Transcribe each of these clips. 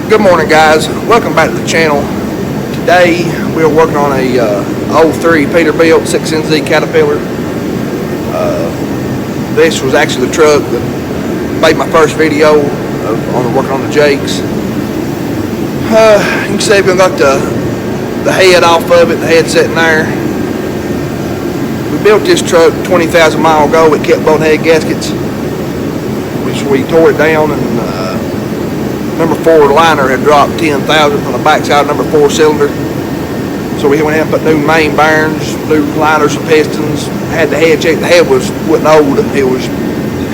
Good morning, guys. Welcome back to the channel. Today we're working on a 03 Peterbilt 6NZ Caterpillar. This was actually the truck that made my first video on working on the Jakes. You can see we got the head off of it, the head sitting there. We built this truck 20,000 miles ago. It kept both head gaskets, which we tore it down, and number 4 liner had dropped 10,000 on the backside of number 4 cylinder. So we went ahead and put new main bearings, new liners and pistons. Had the head checked. The head wasn't old. The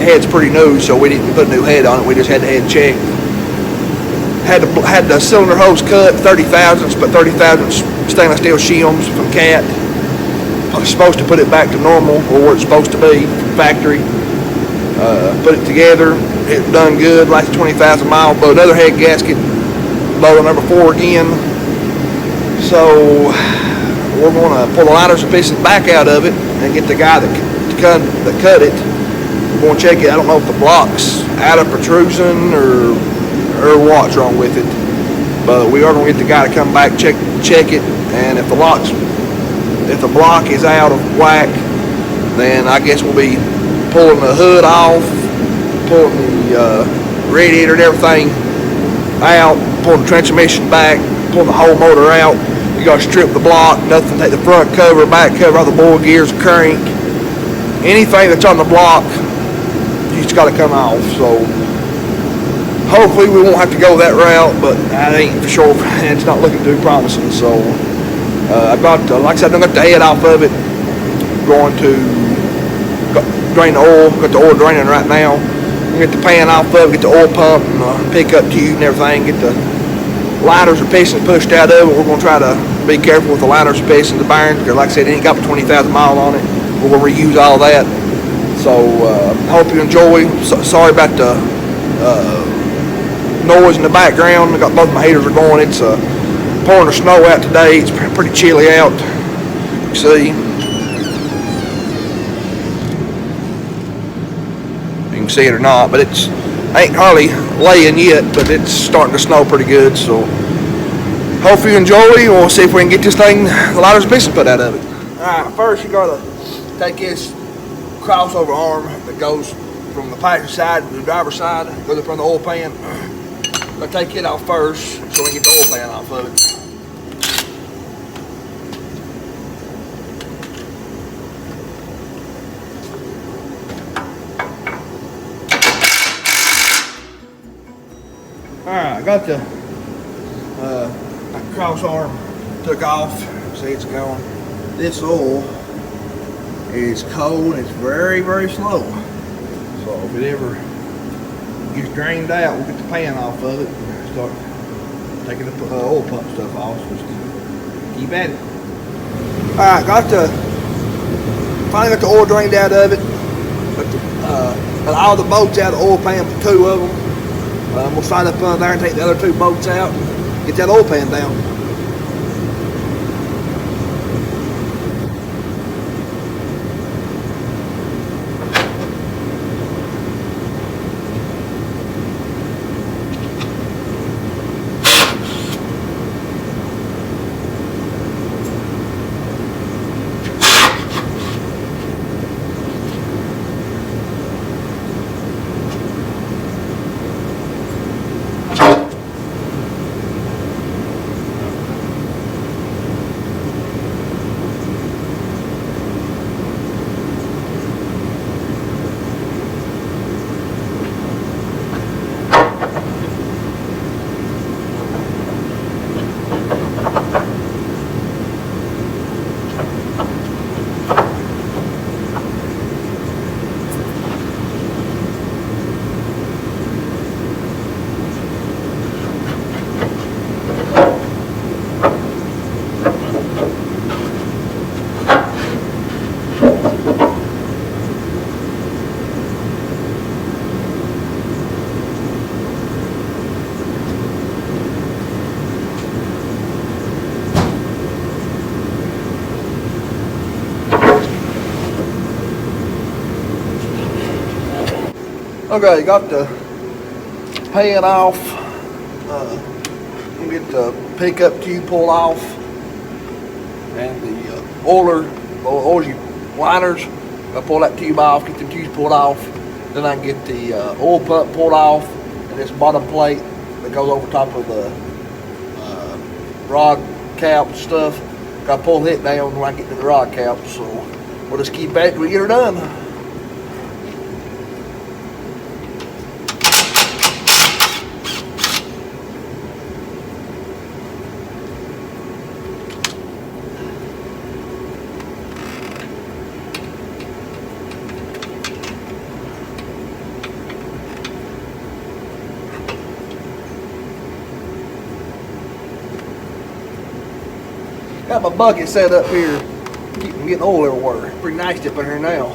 head's pretty new, so we didn't put a new head on it. We just had the head checked. Had the cylinder hose cut 30 thousandths, but 30 thousandths stainless steel shims from Cat. I was supposed to put it back to normal, or where it's supposed to be from factory. Put it together. It done good, lasted 20,000 miles, but another head gasket load on number 4 again. So we're going to pull the liners and pistons back out of it and get the guy that cut it. We're going to check it. I don't know if the block's out of protrusion or what's wrong with it, but we are going to get the guy to come back, check it, and if the block is out of whack, then I guess we'll be pulling the hood off, pulling the radiator and everything out, pulling the transmission back, pulling the whole motor out. You got to strip the block, nothing, take the front cover, back cover, all the bowl gears, crank, anything that's on the block, you just got to come off. So hopefully we won't have to go that route, but that ain't for sure. It's not looking too promising. So I got, like I said, I got the head off of it. Going to drain the oil. Got the oil draining right now. Get the pan off of it, get the oil pump and pickup tube and everything. Get the liners and pistons pushed out of it. We're going to try to be careful with the liners and pistons, the bearings, because like I said, it ain't got 20,000 miles on it. We're going to reuse all that. So I hope you enjoy. Sorry about the noise in the background. I got both my heaters are going. It's pouring the snow out today. It's pretty chilly out. You see. You can see it or not, but it's ain't hardly laying yet, but it's starting to snow pretty good. So hope you enjoy. We'll see if we can get this thing, the liners and pistons put out of it. Alright, first you gotta take this crossover arm that goes from the passenger side to the driver's side, goes up on the oil pan. Gotta take it off first so we can get the oil pan off of it. Alright, I got the cross arm took off. See, it's going. This oil is cold and it's very, very slow. So if it ever gets drained out, we'll get the pan off of it and start taking the oil pump stuff off. So just keep at it. Alright, finally got the oil drained out of it. Got all the bolts out of the oil pan for 2 of them. We'll slide up under there and take the other 2 bolts out, get that oil pan down. Okay, got the pan off. We'll get the pickup tube pulled off and the oil liners. I pull that tube off, get the tubes pulled off. Then I can get the oil pump pulled off and this bottom plate that goes over top of the rod cap and stuff. Gotta pull it down when I get to the rod cap. So we'll just keep back till we get her done. Got my bucket set up here, keep from getting oil everywhere. Pretty nice up in here now.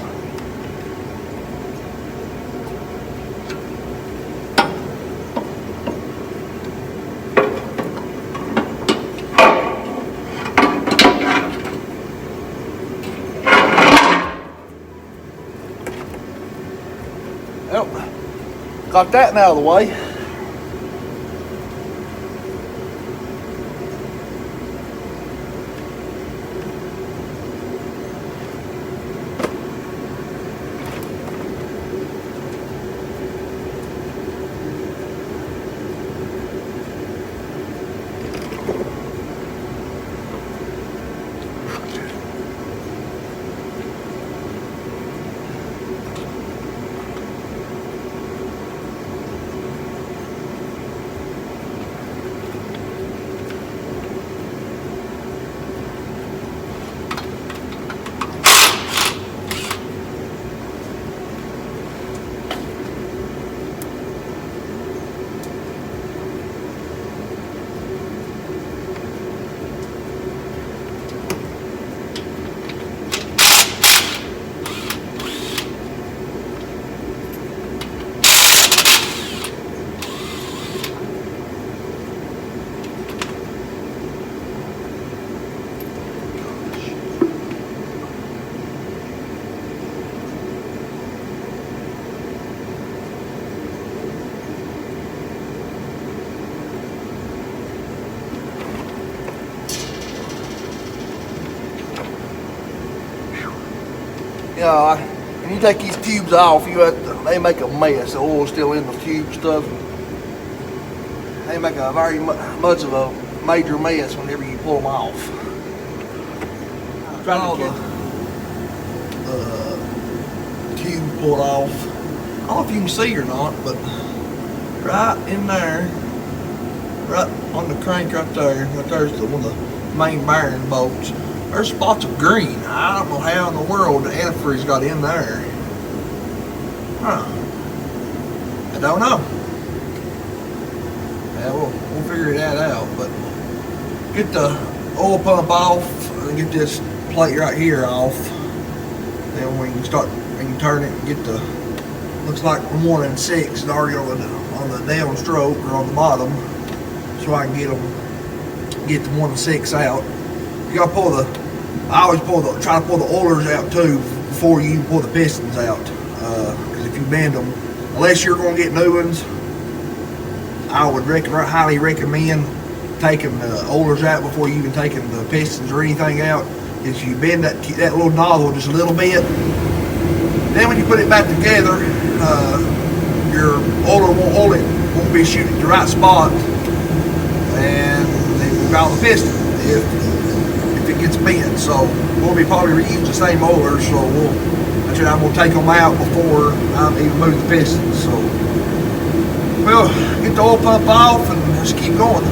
Well, got that out of the way. Yeah, when you take these tubes off, they make a mess. The oil's still in the tube stuff. They make a very much of a major mess whenever you pull them off. Trying all the tube pulled off. I don't know if you can see or not, but right in there, right on the crank right there's one of the main bearing bolts. There's spots of green. I don't know how in the world the antifreeze got in there. Huh. I don't know. Yeah, we'll figure that out. But get the oil pump off and get this plate right here off. Then we can turn it and get the, looks like 1 and 6 is already on the down stroke or on the bottom. So I can get the 1 and 6 out. You gotta I always try to pull the oilers out too before you pull the pistons out. Because if you bend them, unless you're going to get new ones, I would highly recommend taking the oilers out before you even taking the pistons or anything out. If you bend that little nozzle just a little bit, then when you put it back together, your oiler won't be shooting at the right spot, and then you've got the piston if it gets bent. So we'll be probably reusing the same oilers. So I'm gonna take them out before I even move the pistons. So we'll get the oil pump off and just keep going.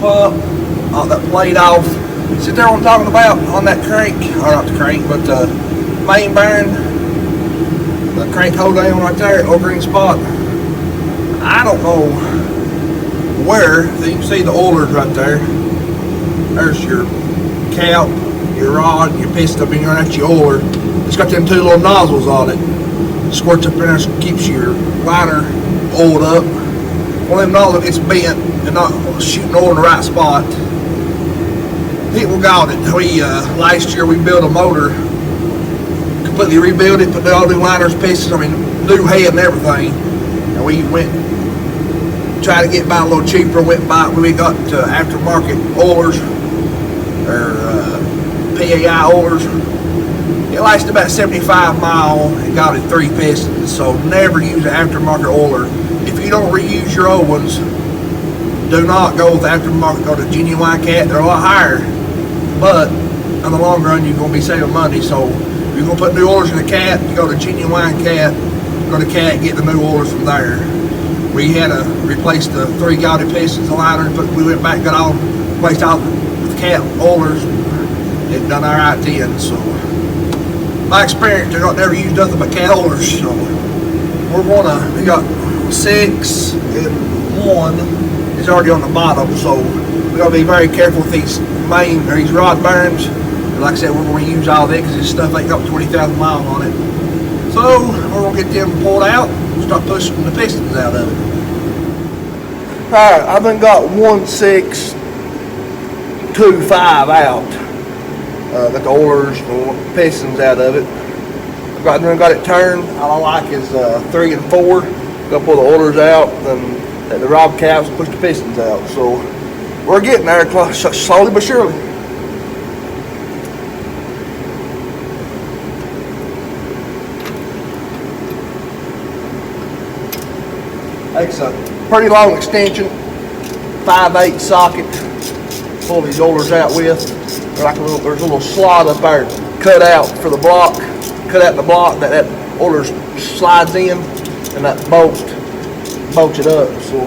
pump, that blade off. Sit there, what I'm talking about, on that crank, or not the crank, but the main bearing, the crank hold down right there, old green spot. I don't know where, so you can see the oilers right there. There's your cap, your rod, your piston up in there, that's your oiler. It's got them two little nozzles on it. Squirts up in there, so keeps your liner oiled up. One of them nozzles gets bent and not shooting oil in the right spot. We got it. Last year we built a motor, completely rebuilt it, put all new liners, pistons, new head and everything. And we went, tried to get by a little cheaper, we got aftermarket oilers, or PAI oilers. It lasted about 75 miles and got it 3 pistons, so never use an aftermarket oiler. If you don't reuse your old ones, do not go with aftermarket, go to Genuine Cat. They're a lot higher, but in the long run you're going to be saving money. So if you're going to put new oilers in a Cat, you go to Genuine Cat, go to Cat and get the new oilers from there. We had to replace the 3 gaudy pistons, the liner, but we went back and got all replaced out with Cat oilers. It done all right then. So my experience, they're not never used nothing but Cat oilers. So we got 6 and 1 is already on the bottom, so we gotta be very careful with these these rod bearings. Like I said, we're going to use all that because this stuff ain't got 20,000 miles on it. So we're going to get them pulled out and start pushing the pistons out of it. Alright, I've been got 1625 out. Got the oilers and pistons out of it. I've got it turned. All I like is 3 and 4. Got to pull the oilers out and the rod caps and push the pistons out. So we're getting there slowly but surely. Takes a pretty long extension, 5/8 socket. Pull these oilers out with. There's a little slot up there cut out for the block. Cut out the block that oiler slides in, and that bolts it up. So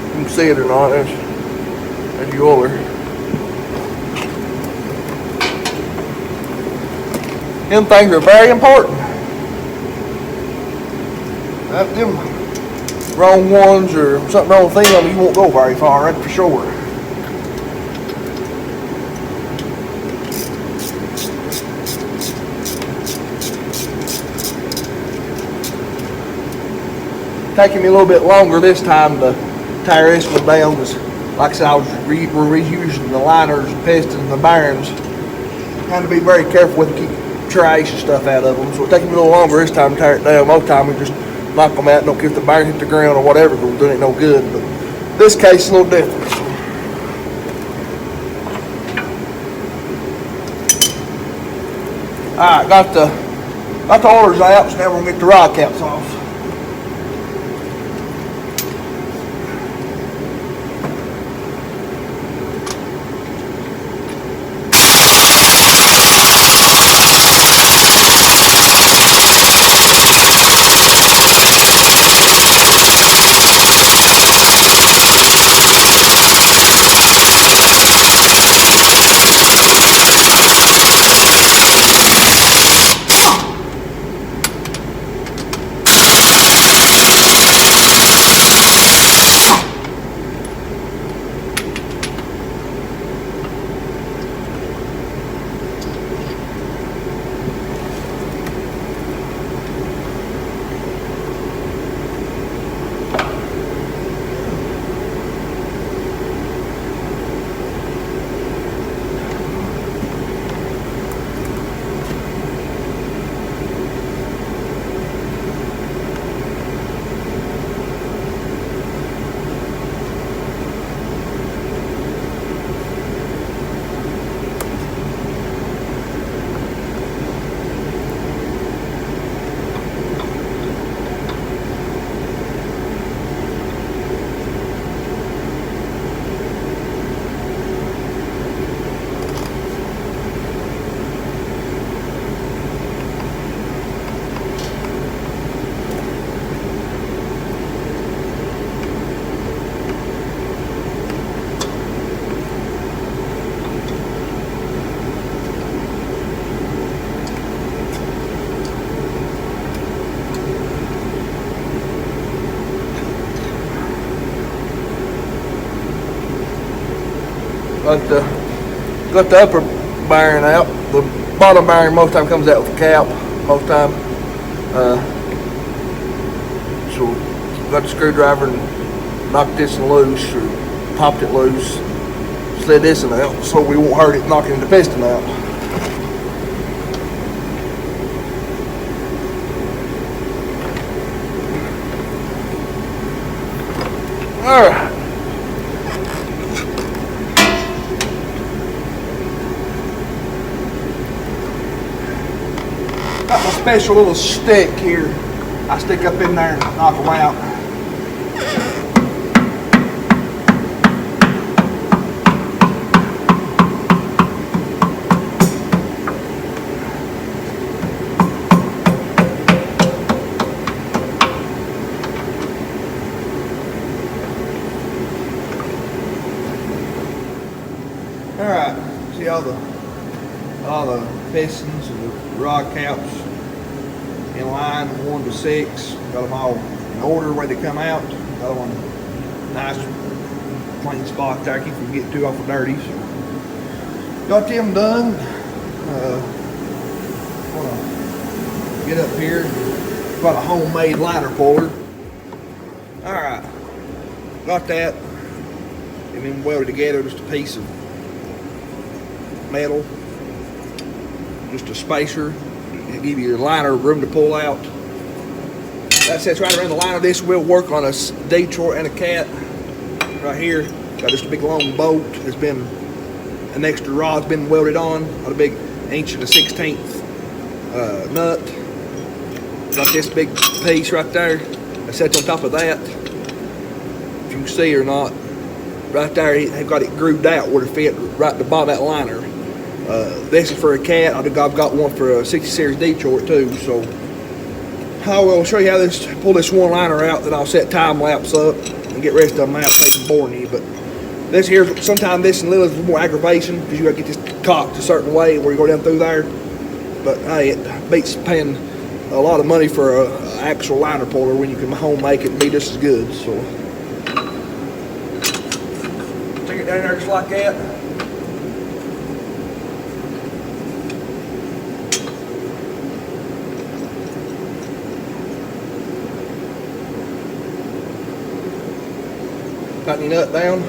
you can see it or not. There's your oiler. Them things are very important. Them wrong ones or something wrong with them, you won't go very far, that's for sure. Taking me a little bit longer this time to tear this one down because, like I said, we're reusing the liners, pistons, and the bearings. Trying to be very careful with keep trash and stuff out of them. So it's taking me a little longer this time to tear it down. Most time we just knock them out and don't care if the bearing hit the ground or whatever, because it ain't no good. But this case is a little different. Alright, got the oilers out, so now we're gonna get the rod caps off. Got the upper bearing out. The bottom bearing most time comes out with a cap. Most time. So got the screwdriver and knocked this loose, or popped it loose. Slid this one out so we won't hurt it knocking the piston out. Alright. Got my special little stick here. I stick up in there and knock them out. Alright, see all the pistons and the rod caps in line 1 to 6. Got them all in order where they come out. Got them on nice clean spot there, keep from getting too awful dirty. So got them done. Wanna get up here. Got a homemade liner puller. Alright, got that. And then welded together just a piece of metal, just a spacer to give you your liner room to pull out. That sets right around the liner. This will work on a Detroit and a Cat. Right here, got just a big long bolt. There's been an extra rod's been welded on. Got a big 1 1/16 nut. Got this big piece right there that sets on top of that. If you can see or not, right there, they've got it grooved out where to fit right at the bottom of that liner. This is for a Cat. I've got one for a 60 series Detroit too. So I will show you how to pull this one liner out. Then I'll set time lapse up and get the rest of them out, save them boring you. But this here, sometimes this and little is more aggravation because you got to get this cocked a certain way where you go down through there. But hey, it beats paying a lot of money for an actual liner puller when you can home make it and be just as good. So take it down there just like that. Got any nut down?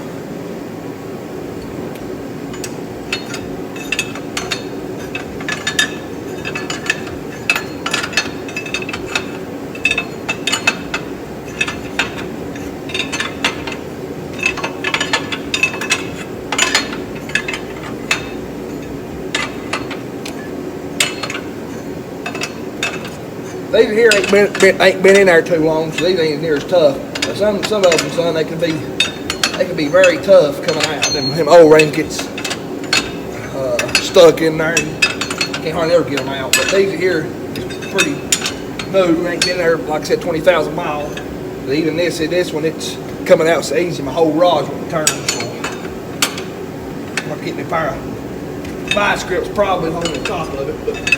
These here ain't been in there too long, so these ain't near as tough. But some of them, son, they can be very tough coming out. Them O-rings gets stuck in there and can't hardly ever get them out. But these here is pretty new. Ain't been there, like I said, 20,000 miles. But even this one, it's coming out so easy. My whole rod's won't turn. So I'm not getting a pair of vice grips probably on the top of it, but.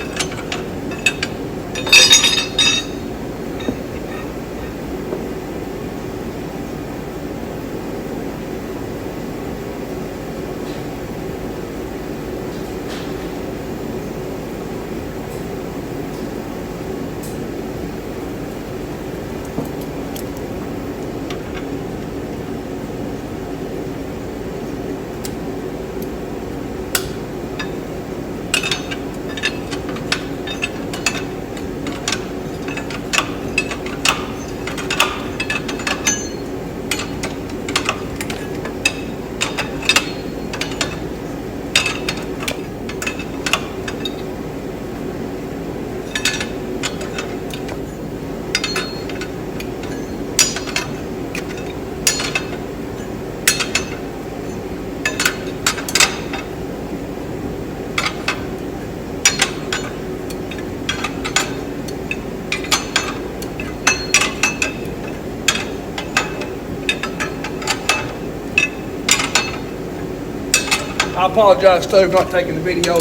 I apologize too for not taking the video,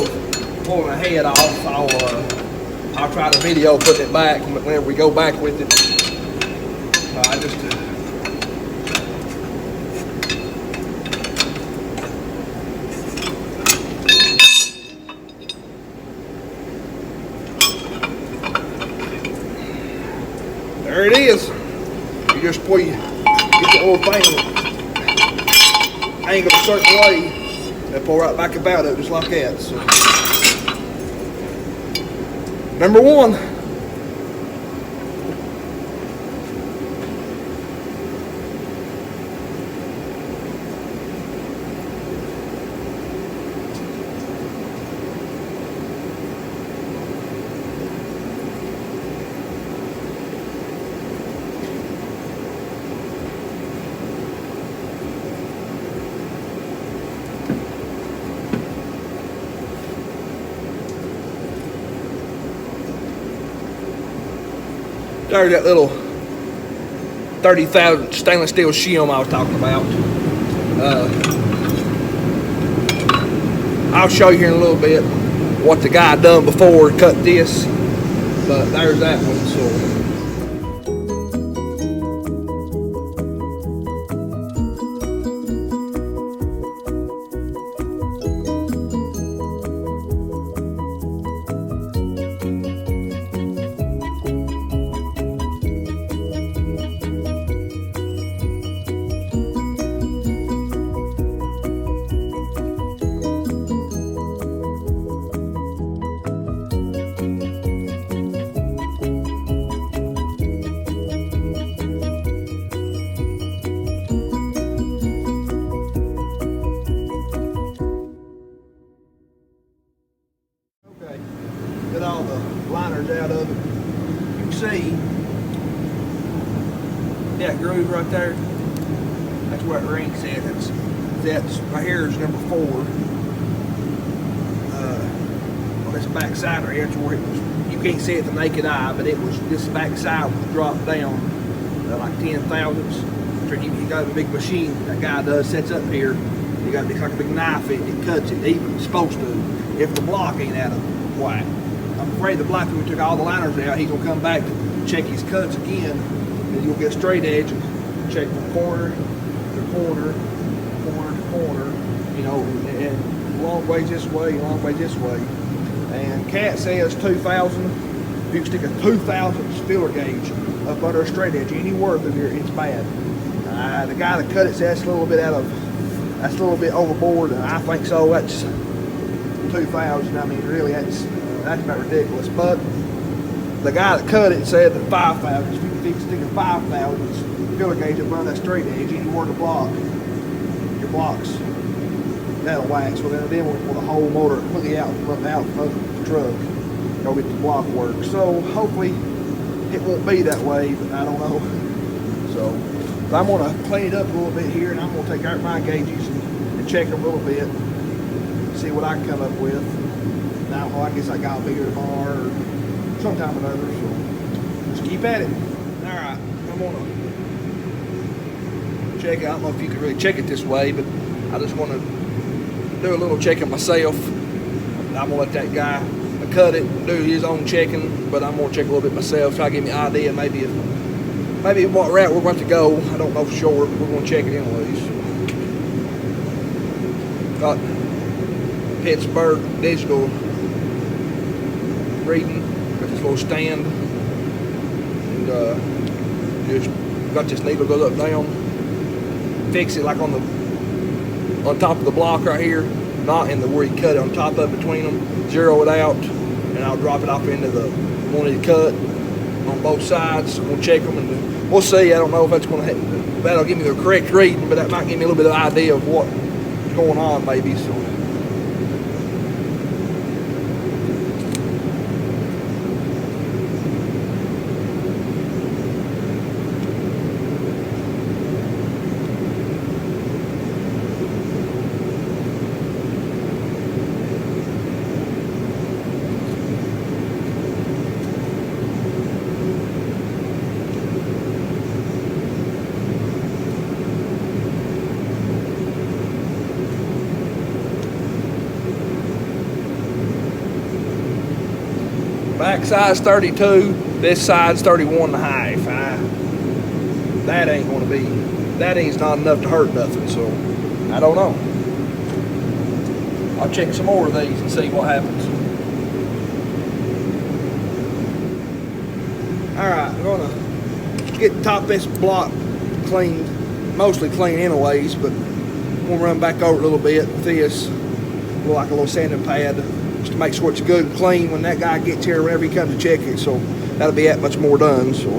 pulling the head off. I'll try the video, putting it back whenever we go back with it. there it is. You just pull you get the little thing angled a certain way and pull right back about it just like that. So number one. There's that little 30,000 stainless steel shim I was talking about. I'll show you here in a little bit what the guy done before to cut this, but there's that one. So get all the liners out of it. You can see that groove right there. That's where it rings at. That's right here is number 4. On this back side right here, that's where it was. You can't see it with the naked eye, but it was this back side was dropped down like 10 thousandths. You got a big machine that guy does sets up here. You got it's like a big knife. It cuts it even. It's supposed to. If the block ain't out of whack. I'm afraid the block, when we took all the liners out, he's gonna come back to check his cuts again, and you'll get a straight edge and check from corner to corner, corner to corner, you know, and long ways this way, long ways this way. And Cat says 2,000. If you can stick a 2,000 filler gauge up under a straight edge anywhere through here, it's bad. The guy that cut it says that's a little bit overboard, and I think so. That's 2,000. I mean, really, that's about ridiculous. But the guy that cut it said that 5,000. If you can stick a 5,000 filler gauge up under that straight edge anywhere to block your blocks, that'll wax. So then with the whole motor completely out of the truck, go get the block work. So hopefully it won't be that way, but I don't know. So I'm gonna clean it up a little bit here, and I'm gonna take out my gauges and check them a little bit, see what I can come up with. Now, well, I guess I got to be here tomorrow or sometime or another. So just keep at it. All right, I'm gonna check it. I don't know if you can really check it this way, but I just want to do a little checking myself. I'm gonna let that guy cut it, do his own checking, but I'm gonna check a little bit myself, try to give me an idea maybe what route we're going to go. I don't know for sure, but we're gonna check it anyways. Got Pittsburgh digital reading, got this little stand, and just got this needle goes up down, fix it like on top of the block right here, not in the where you cut it, on top of between them, zero it out, and I'll drop it off into the one you cut on both sides. We'll check them and we'll see. I don't know if that's going to that'll give me the correct reading, but that might give me a little bit of idea of what's going on maybe. So back side's 32, this side's 31 and a half. That ain't gonna be, that ain't not enough to hurt nothing, so I don't know. I'll check some more of these and see what happens. All right, I'm gonna get the top of this block cleaned, mostly clean anyways, but we'll run back over a little bit with this, like a little sanding pad, just to make sure it's good and clean when that guy gets here, whenever he comes to check it. So that'll be that much more done. So.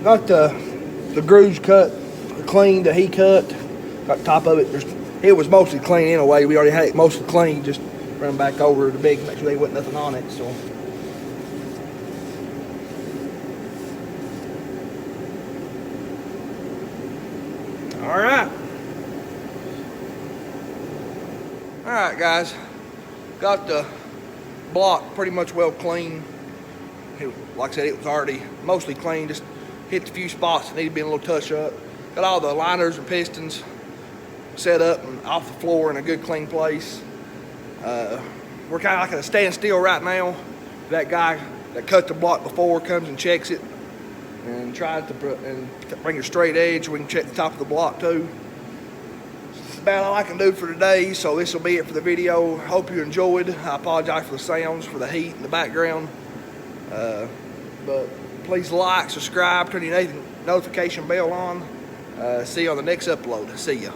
Got the grooves cut, clean that he cut. Got the top of it. It was mostly clean anyway. We already had it mostly clean. Just run back over the big, make sure there wasn't nothing on it. So. All right, guys. Got the block pretty much well clean. Like I said, it was already mostly clean. Just hit a few spots that needed to be a little touch up. Got all the liners and pistons set up and off the floor in a good clean place. We're kind of like at a standstill right now. That guy that cut the block before comes and checks it and tries to bring a straight edge. We can check the top of the block too. That's about all I can do for today, so this will be it for the video. Hope you enjoyed. I apologize for the sounds, for the heat in the background. But please like, subscribe, turn your notification bell on. See you on the next upload. See ya.